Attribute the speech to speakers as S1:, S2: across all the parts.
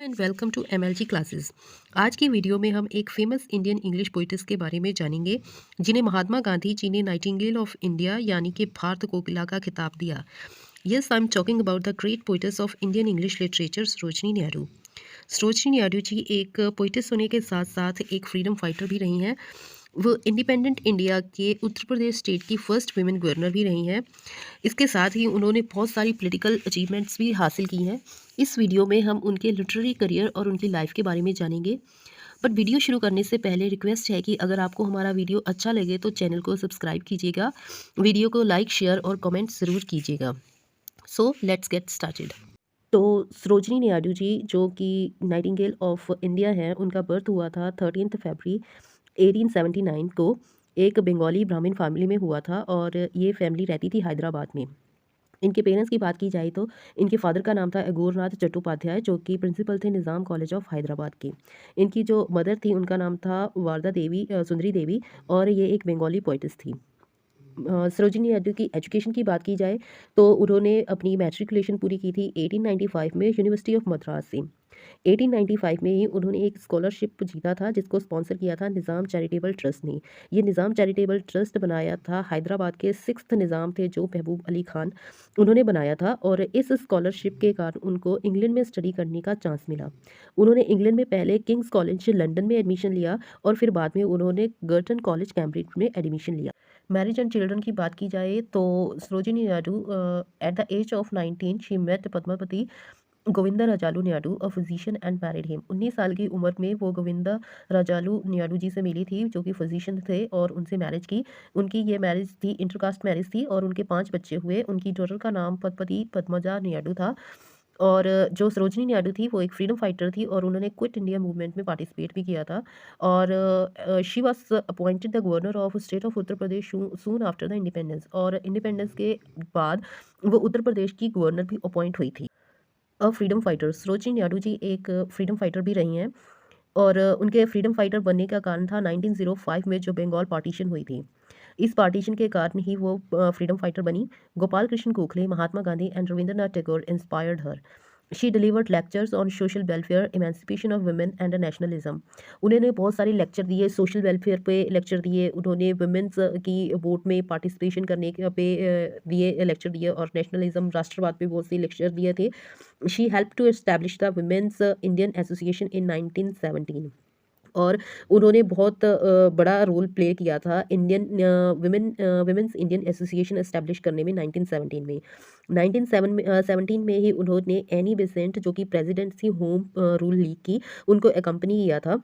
S1: And welcome to MLG classes. आज की video में हम एक फेमस इंडियन इंग्लिश पोइट्स के बारे में जानेंगे जिन्हें महात्मा गांधी जी ने नाइटिंगेल ऑफ इंडिया यानी कि भारत कोकिला का खिताब दिया। Yes, I am talking about the great poets of Indian English literature Sarojini Naidu. Sarojini Naidu ji एक पोइट्स होने के साथ साथ एक फ्रीडम फाइटर भी रही हैं। वो इंडिपेंडेंट इंडिया के उत्तर प्रदेश स्टेट की फर्स्ट वुमेन गवर्नर भी रही हैं। इसके साथ ही उन्होंने बहुत सारी पॉलिटिकल अचीवमेंट्स भी हासिल की हैं। इस वीडियो में हम उनके लिटरेरी करियर और उनकी लाइफ के बारे में जानेंगे। बट वीडियो शुरू करने से पहले रिक्वेस्ट है कि अगर आपको हमारा वीडियो अच्छा लगे तो चैनल को सब्सक्राइब कीजिएगा, वीडियो को लाइक, शेयर और कमेंट ज़रूर कीजिएगा। So let's get started. तो सरोजनी नायडू जी जो कि नाइटिंगेल ऑफ इंडिया हैं, उनका बर्थ हुआ था 13 फरवरी 1879 को एक बंगाली ब्राह्मण फैमिली में हुआ था और ये फैमिली रहती थी हैदराबाद में। इनके पेरेंट्स की बात की जाए तो इनके फादर का नाम था अघोरनाथ चट्टोपाध्याय जो कि प्रिंसिपल थे निज़ाम कॉलेज ऑफ हैदराबाद के। इनकी जो मदर थी उनका नाम था वारदा देवी, सुंदरी देवी, और ये एक बंगाली पोइटिस थी। सरोजिनी नायडू की एजुकेशन की बात की जाए तो उन्होंने अपनी मैट्रिकुलेशन पूरी की थी 1895 में यूनिवर्सिटी ऑफ मद्रास से। 1895 में ही उन्होंने एक स्कॉलरशिप जीता था जिसको स्पॉन्सर किया था निज़ाम चैरिटेबल ट्रस्ट ने। ये निज़ाम चैरिटेबल ट्रस्ट बनाया था हैदराबाद के 6th निज़ाम थे जो महबूब अली खान, उन्होंने बनाया था। और इस स्कॉलरशिप के कारण उनको इंग्लैंड में स्टडी करने का चांस मिला। उन्होंने इंग्लैंड में पहले किंग्स कॉलेज लंदन में एडमिशन लिया और फिर बाद में उन्होंने गर्टन कॉलेज कैम्ब्रिज में एडमिशन लिया। मैरिज एंड चिल्ड्रन की बात की जाए तो Sarojini Naidu at the age of 19 she met Padmavati Govindarajulu Naidu a physician and married him. 19 साल की उम्र में वो गोविंदा राजालू नायडू जी से मिली थी जो कि फिजिशियन थे और उनसे मैरिज की। उनकी ये मैरिज थी, इंटरकास्ट मैरिज थी, और उनके 5 बच्चे हुए। उनकी डॉटर का नाम पद्मवती पद्मजा नायडू था। और जो सरोजनी नायडू थी वो एक फ्रीडम फाइटर थी और उन्होंने क्विट इंडिया मूवमेंट में पार्टिसिपेट भी किया था। और she was appointed the governor of state of Uttar Pradesh soon after the independence. और इंडिपेंडेंस के बाद वो उत्तर प्रदेश की गवर्नर भी अपॉइंट हुई थी। फ्रीडम फाइटर सरोजनी नायडू जी एक फ्रीडम फाइटर भी रही हैं। और उनके फ्रीडम फाइटर बनने का कारण था 1905 में जो बंगाल पार्टीशन हुई थी। इस पार्टीशन के कारण ही वो फ्रीडम फाइटर बनी। Gopal Krishna Gokhale, Mahatma Gandhi and Rabindranath Tagore inspired her. She delivered lectures on social welfare, emancipation of women and nationalism. उन्होंने बहुत सारे लेक्चर दिए, सोशल वेलफेयर पे लेक्चर दिए, उन्होंने वुमेन्स की वोट में पार्टिसिपेशन करने के पे दिए लेक्चर दिए, और नेशनलिज्म, राष्ट्रवाद पे बहुत से लेक्चर दिए थे। She help to establish the women's Indian association in 1917। और उन्होंने बहुत बड़ा रोल प्ले किया था Indian women's Indian association establish करने में 1917 में। 1917 में ही उन्होंने एनी बेसेंट जो कि प्रेसिडेंट थी होम रूल लीग की, उनको एकम्पनी किया था।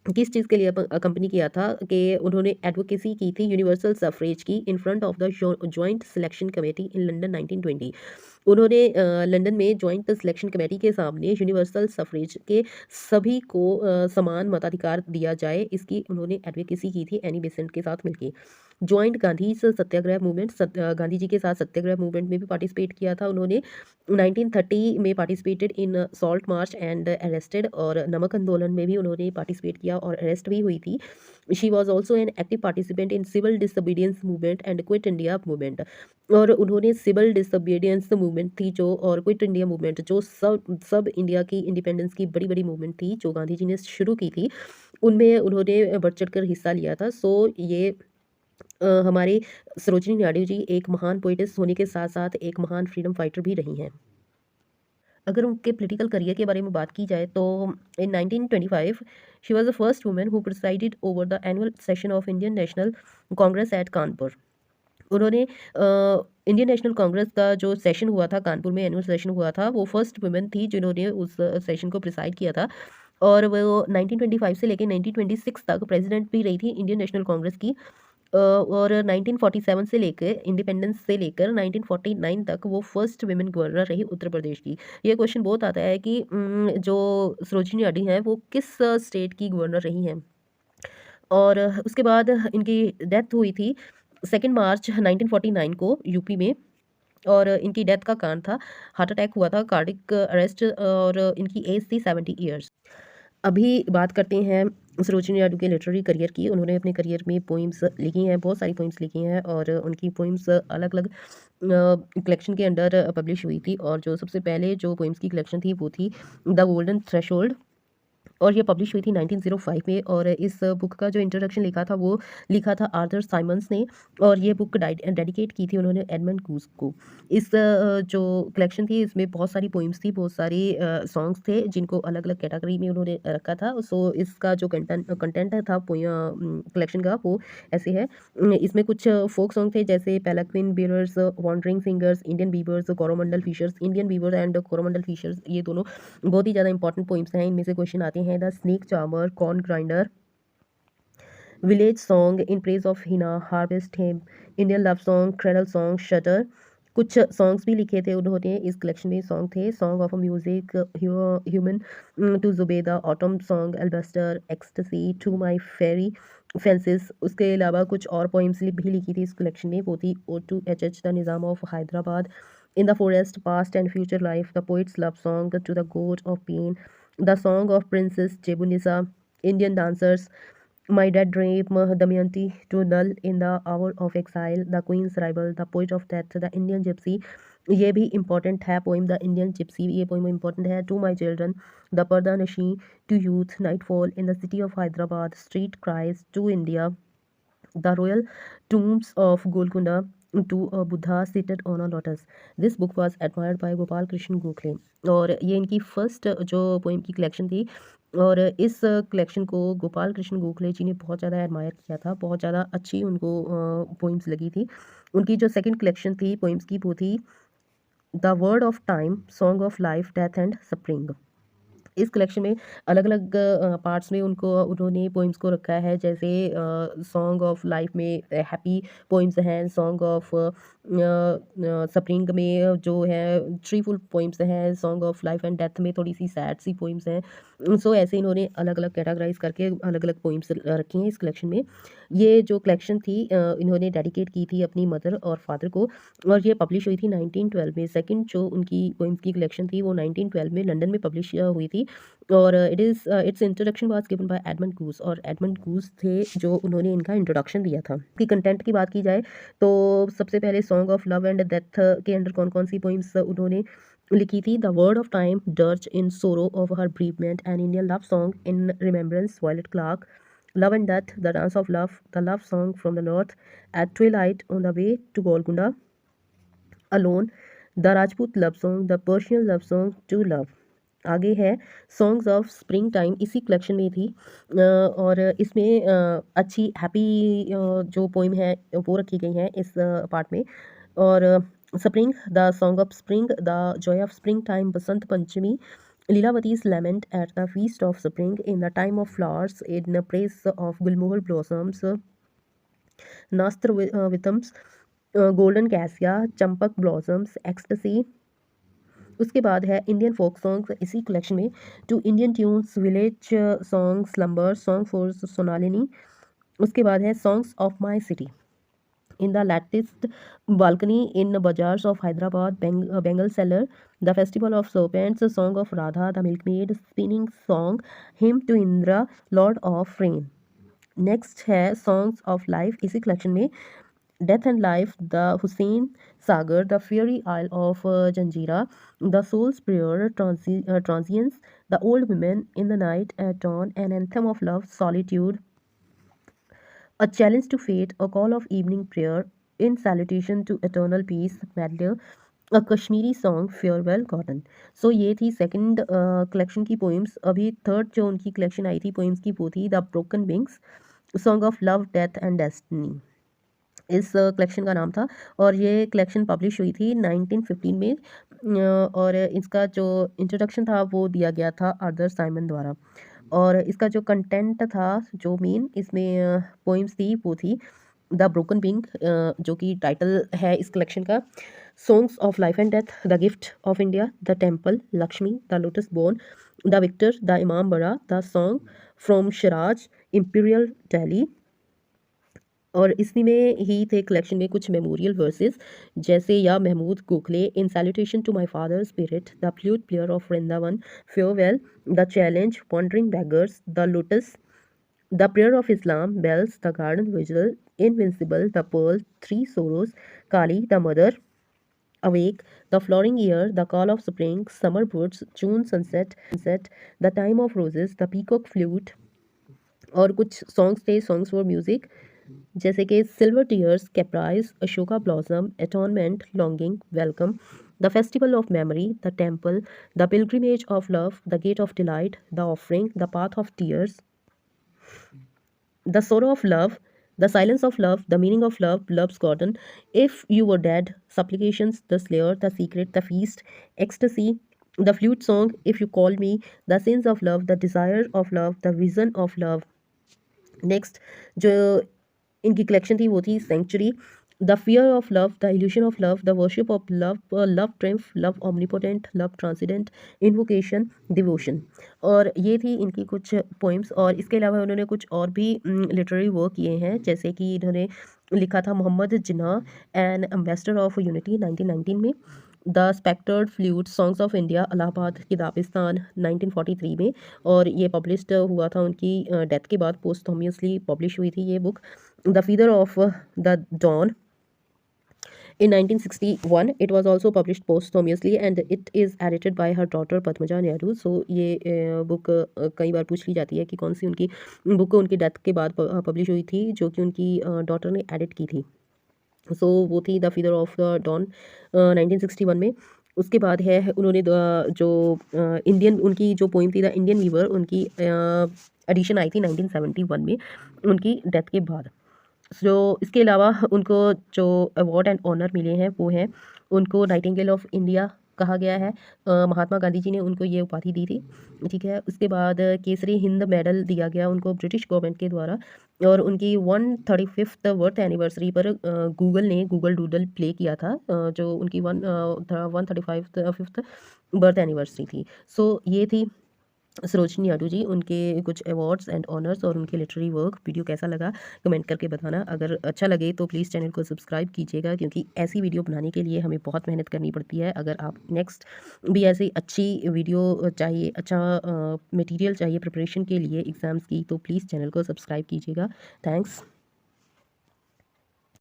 S1: किस चीज़ के लिए कंपनी किया था कि उन्होंने एडवोकेसी की थी यूनिवर्सल सफरेज की in front of the joint selection committee in London 1920। उन्होंने लंदन में जॉइंट सिलेक्शन कमेटी के सामने यूनिवर्सल सफरेज के सभी को समान मताधिकार दिया जाए, इसकी उन्होंने एडवोकेसी की थी एनी बेसेंट के साथ मिलकर। जॉइंट गांधी सत्याग्रह मूवमेंट, गांधी जी के साथ सत्याग्रह मूवमेंट में भी पार्टिसिपेट किया था उन्होंने। 1930 में participated in salt march and arrested, और नमक आंदोलन में भी उन्होंने पार्टिसिपेट किया और अरेस्ट भी हुई थी। She was also an active participant in civil disobedience movement and quit India movement. और उन्होंने सिविल डिसोबीडियंस मूवमेंट थी जो, और क्विट इंडिया मूवमेंट जो सब इंडिया की इंडिपेंडेंस की बड़ी बड़ी मूवमेंट थी जो गांधी जी ने शुरू की थी, उनमें उन्होंने बढ़ चढ़ कर हिस्सा लिया था। सो ये हमारे सरोजनी नायडू जी एक महान पोइटिस होने के साथ साथ एक महान फ्रीडम फाइटर भी रही हैं। अगर उनके पॉलिटिकल करियर के बारे में बात की जाए तो in 1925 she was the first woman who presided over the annual session of Indian National Congress at Kanpur. उन्होंने इंडियन नेशनल कांग्रेस का जो सेशन हुआ था कानपुर में, एनुअल सेशन हुआ था, वो फर्स्ट वुमेन थी जिन्होंने उस सेशन को प्रिसाइड किया था। और वो 1925 से लेकर 1926 तक प्रेसिडेंट भी रही थी इंडियन नेशनल कांग्रेस की। और 1947 से लेकर इंडिपेंडेंस से लेकर 1949 तक वो फर्स्ट वुमेन गवर्नर रही उत्तर प्रदेश की। ये क्वेश्चन बहुत आता है कि जो सरोजिनी नायडू हैं वो किस स्टेट की गवर्नर रही हैं। और उसके बाद इनकी डेथ हुई थी 2 मार्च 1949 को यूपी में। और इनकी डेथ का कारण था हार्ट अटैक हुआ था, कार्डिक अरेस्ट, और इनकी एज थी 70 ईयर्स। अभी बात करते हैं सरोजिनी नायडू के लिटरेरी करियर की। उन्होंने अपने करियर में पोइम्स लिखी हैं, बहुत सारी पोइम्स लिखी हैं और उनकी पोइम्स अलग अलग कलेक्शन के अंडर पब्लिश हुई थी। और जो सबसे पहले जो पोइम्स की कलेक्शन थी वो थी द गोल्डन थ्रेशोल्ड, और ये पब्लिश हुई थी 1905 में। और इस बुक का जो इंट्रोडक्शन लिखा था वो लिखा था आर्थर साइमंस ने, और ये बुक डेडिकेट की थी उन्होंने एडमंड कूस को। इस जो कलेक्शन थी इसमें बहुत सारी पोइम्स थी, बहुत सारे सॉन्ग्स थे जिनको अलग अलग कैटेगरी में उन्होंने रखा था। सो इसका जो कंटेंट था कलेक्शन का वो ऐसे है। इसमें कुछ फोक सॉन्ग थे जैसे palanquin bearers, wandering singers, Indian weavers, Coromandel fishers. Indian weaver and Coromandel fishers ये दोनों बहुत ही ज़्यादा इंपॉर्टेंट पोइम्स हैं। इनमें से क्वेश्चन आते हैं the snake charmer, corn grinder, village song, in praise of henna, harvest hymn, Indian love song, cradle song, suttee. कुछ सॉन्ग्स भी लिखे थे उन्होंने इस कलेक्शन में। सॉन्ग थे song of music, Humayun to Zubeida, autumn song, alabaster, ecstasy, to my fairy fancies. उसके अलावा कुछ और पोइम्स भी लिखी थी इस कलेक्शन में, वो थी O to H H the Nizam of Hyderabad, in the forest, past and future life, the poet's love song, to the god of pain, the song of princess Zebunnisa, Indian dancers, My Dead Dream, Damayanti to Null in the Hour of Exile, The Queen's Rival, The Poet of Death, The Indian Gypsy। ये भी important है poem the Indian gypsy, ये poem important है। To my children, the Purdah Nashin, to youth, nightfall, in the city of Hyderabad, street cries, to India, the royal tombs of Golconda, to a Buddha seated on a lotus. This book was admired by Gopal Krishna Gokhale. और ये इनकी first जो poem की collection थी, और इस collection को गोपाल कृष्ण गोखले जी ने बहुत ज़्यादा एडमायर किया था, बहुत ज़्यादा अच्छी उनको पोइम्स लगी थी। उनकी जो सेकंड कलेक्शन थी पोइम्स की वो थी the word of time, song of life, death and spring. इस कलेक्शन में अलग अलग पार्ट्स में उनको उन्होंने पोइम्स को रखा है। जैसे सॉन्ग ऑफ लाइफ में हैप्पी पोइम्स हैं, सॉन्ग ऑफ स्प्रिंग में जो है ट्रीफुल पोइम्स हैं, song of life and death में थोड़ी सी सैड सी पोइम्स हैं। सो ऐसे इन्होंने अलग अलग कैटेगराइज करके अलग अलग पोइम्स रखी हैं इस कलेक्शन में। ये जो कलेक्शन थी इन्होंने डेडिकेट की थी अपनी मदर और फादर को, और ये पब्लिश हुई थी 1912 में। सेकंड जो उनकी पोइम्स की कलेक्शन थी वो 1912 में लंदन में पब्लिश हुई थी। और it's introduction was given by Edmund goose, और एडमंड गूस थे जो उन्होंने इनका इंट्रोडक्शन दिया था। कि कंटेंट की बात की जाए तो सबसे पहले song of love and death के अंडर कौन कौन सी पोइम्स उन्होंने लिखी थी। The word of time, dirge in sorrow of her bereavement, an Indian love song in remembrance, Violet Clarke, Love and Death, The Dance of Love, The Love Song from the North, At Twilight, On the Way to Golconda, Alone, The Rajput Love Song, The Persian Love Song, To Love। आगे है songs of spring time, इसी collection में थी। और इसमें अच्छी happy जो poem है वो रखी गई हैं इस पार्ट में। और spring, the song of spring, the Joy of spring time, Basant Panchami, Lilavati's lament at the feast of spring, in the time of flowers, in the praise of Gulmohar blossoms, Nastra Vithams, Golden Cassia, Champak blossoms, Ecstasy। उसके बाद है Indian folk songs इसी collection में। Two Indian tunes, village song, slumber song for Sonalini. उसके बाद है songs of my city, in the latticed balcony in bazaars of Hyderabad, Bengal seller, the festival of serpents, a song of Radha, the milkmaid, spinning song, hymn to Indra, Lord of rain। Next है songs of life, इसी collection में death and life, the Hussain Sagar, the fairy isle of Janjira, the soul's prayer, transience, the old woman in the night at dawn, an anthem of love, solitude, a challenge to fate, a call of evening prayer, in salutation to eternal peace, medley, a Kashmiri song, farewell cotton. So ये थी second collection की poems. अभी third जो उनकी collection आई थी poems की वो थी the broken wings, song of love, death and destiny, इस कलेक्शन का नाम था। और ये कलेक्शन पब्लिश हुई थी 1915 में। और इसका जो इंट्रोडक्शन था वो दिया गया था आर्थर साइमन द्वारा। और इसका जो कंटेंट था, जो मेन इसमें पोइम्स थी वो थी द ब्रोकन विंग, जो कि टाइटल है इस कलेक्शन का, songs of life and death, the gift of India, the temple, Lakshmi, the lotus born, the victor, the Imambara, the song from Shiraz, imperial Delhi. और इसी में ही थे कलेक्शन में कुछ मेमोरियल वर्सेस, जैसे या Mahmud Gokhale, in salutation to my father spirit, the flute player of Vrindavan, farewell, the challenge, wandering beggars, the lotus, The Prayer of Islam, Bells, The Garden Vigil, Invincible, The Pearl, Three Sorrows, Kali, The Mother, Awake, The Flowering Year, The Call of Spring, Summer Woods, June Sunset, The Time of Roses, The Peacock Flute, और कुछ songs थे songs for music, जैसे कि silver tears, caprice, Ashoka blossom, atonement, longing, welcome, the festival of memory, the temple, the pilgrimage of love, the gate of delight, the offering, the path of tears, the sorrow of love, the silence of love, the meaning of love, love's garden, if you were dead, supplications, the slayer, the secret, the feast, ecstasy, the flute song, if you call me, the sins of love, the desire of love, the vision of love. Next जो इनकी collection थी वो थी century, the fear of love, the illusion of love, the worship of love, love triumph, love omnipotent, love transcendent, invocation, devotion. और ये थी इनकी कुछ पोइम्स। और इसके अलावा उन्होंने कुछ और भी लिटरेरी वर्क किए हैं, जैसे कि इन्होंने लिखा था Mohammed Jinnah an ambassador of unity 1919 में, the sceptred flute, songs of India, Allahabad Kitabistan 1943 में, और ये पब्लिश्ड हुआ था उनकी डेथ के बाद, पोस्टोमियसली पब्लिश हुई थी ये book. The feather of the dawn in 1961 it was also published posthumously and it is edited by her daughter Padmaja Nehru। so ये बुक कई बार पूछ ली जाती है कि कौन सी उनकी बुक उनकी डेथ के बाद पब्लिश हुई थी, जो कि उनकी डॉटर ने एडिट की थी। वो थी the feather of the dawn 1961 में। उसके बाद है उन्होंने जो इंडियन उनकी जो पोइम थी द इंडियन वीवर, उनकी एडिशन आई थी 1971 में उनकी डेथ के बाद। इसके अलावा उनको जो अवार्ड एंड ऑनर मिले हैं वो हैं, उनको नाइटिंगेल ऑफ इंडिया कहा गया है, महात्मा गांधी जी ने उनको ये उपाधि दी थी, ठीक है। उसके बाद केसरी हिंद मेडल दिया गया उनको ब्रिटिश गवर्नमेंट के द्वारा। और उनकी 135th बर्थ एनिवर्सरी पर गूगल ने गूगल डूडल प्ले किया था, जो उनकी 135th बर्थ एनिवर्सरी थी। ये थी सरोजनी नायडू जी, उनके कुछ अवार्ड्स एंड ऑनर्स और उनके लिटरेरी वर्क। वीडियो कैसा लगा कमेंट करके बताना, अगर अच्छा लगे तो प्लीज़ चैनल को सब्सक्राइब कीजिएगा, क्योंकि ऐसी वीडियो बनाने के लिए हमें बहुत मेहनत करनी पड़ती है। अगर आप नेक्स्ट भी ऐसी अच्छी वीडियो चाहिए, अच्छा मटेरियल चाहिए प्रिपरेशन के लिए एग्ज़ाम्स की, तो प्लीज़ चैनल को सब्सक्राइब कीजिएगा। थैंक्स।